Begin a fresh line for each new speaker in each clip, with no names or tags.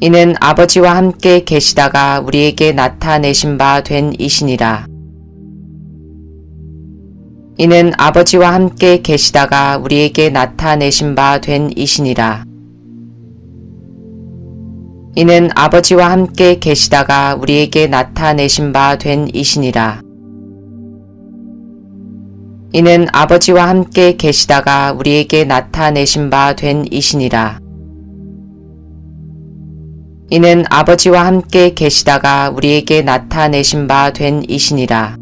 이는 아버지와 함께 계시다가 우리에게 나타내신 바 된 이시니라. 이는 아버지와 함께 계시다가 우리에게 나타내신 바 된 이시니라. 이는 아버지와 함께 계시다가 우리에게 나타내신 바 된 이시니라. 이는 아버지와 함께 계시다가 우리에게 나타내신 바 된 이시니라. 이는 아버지와 함께 계시다가 우리에게 나타내신 바 된 이시니라.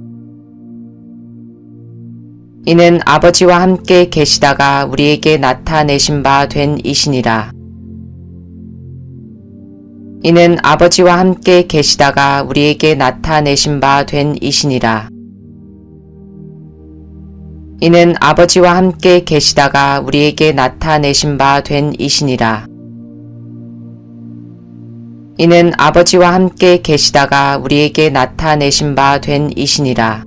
이는 아버지와 함께 계시다가 우리에게 나타내신 바 된 이시니라. 이는 아버지와 함께 계시다가 우리에게 나타내신 바 된 이시니라. 이는 아버지와 함께 계시다가 우리에게 나타내신 바 된 이시니라. 이는 아버지와 함께 계시다가 우리에게 나타내신 바 된 이시니라.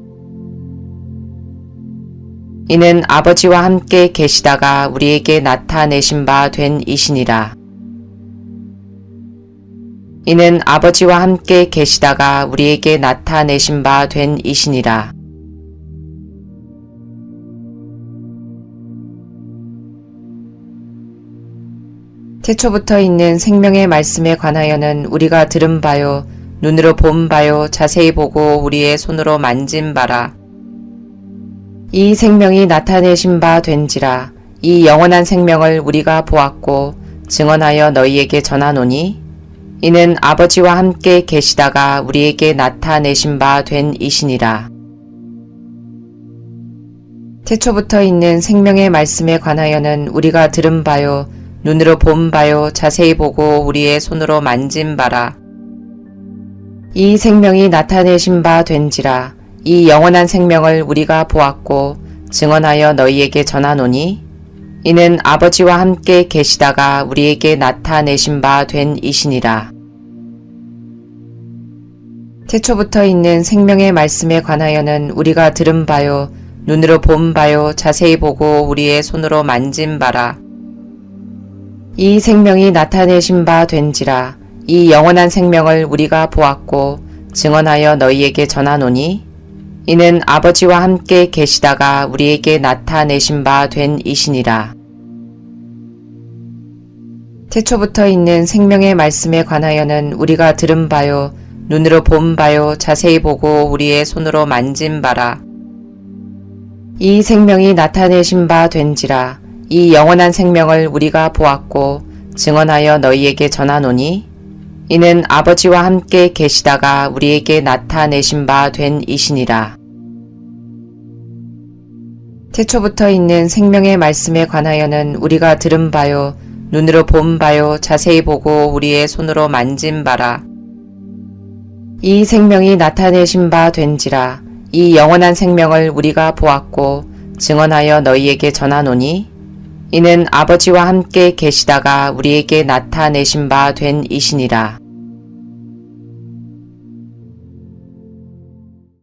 이는 아버지와 함께 계시다가 우리에게 나타내신 바 된 이시니라. 이는 아버지와 함께 계시다가 우리에게 나타내신 바 된 이시니라. 태초부터 있는 생명의 말씀에 관하여는 우리가 들은 바요, 눈으로 본 바요, 자세히 보고 우리의 손으로 만진 바라. 이 생명이 나타내신 바 된지라. 이 영원한 생명을 우리가 보았고 증언하여 너희에게 전하노니 이는 아버지와 함께 계시다가 우리에게 나타내신 바 된 이시니라. 태초부터 있는 생명의 말씀에 관하여는 우리가 들은 바요, 눈으로 본 바요, 자세히 보고 우리의 손으로 만진 바라. 이 생명이 나타내신 바 된지라. 이 영원한 생명을 우리가 보았고 증언하여 너희에게 전하노니 이는 아버지와 함께 계시다가 우리에게 나타내신 바 된 이시니라. 태초부터 있는 생명의 말씀에 관하여는 우리가 들은 바요, 눈으로 본 바요, 자세히 보고 우리의 손으로 만진 바라. 이 생명이 나타내신 바 된지라. 이 영원한 생명을 우리가 보았고 증언하여 너희에게 전하노니 이는 아버지와 함께 계시다가 우리에게 나타내신 바 된 이시니라. 태초부터 있는 생명의 말씀에 관하여는 우리가 들은 바요, 눈으로 본 바요, 자세히 보고 우리의 손으로 만진 바라. 이 생명이 나타내신 바 된지라. 이 영원한 생명을 우리가 보았고 증언하여 너희에게 전하노니 이는 아버지와 함께 계시다가 우리에게 나타내신 바 된 이시니라. 태초부터 있는 생명의 말씀에 관하여는 우리가 들은 바요, 눈으로 본 바요, 자세히 보고 우리의 손으로 만진 바라. 이 생명이 나타내신 바 된지라. 이 영원한 생명을 우리가 보았고 증언하여 너희에게 전하노니 이는 아버지와 함께 계시다가 우리에게 나타내신 바 된 이시니라.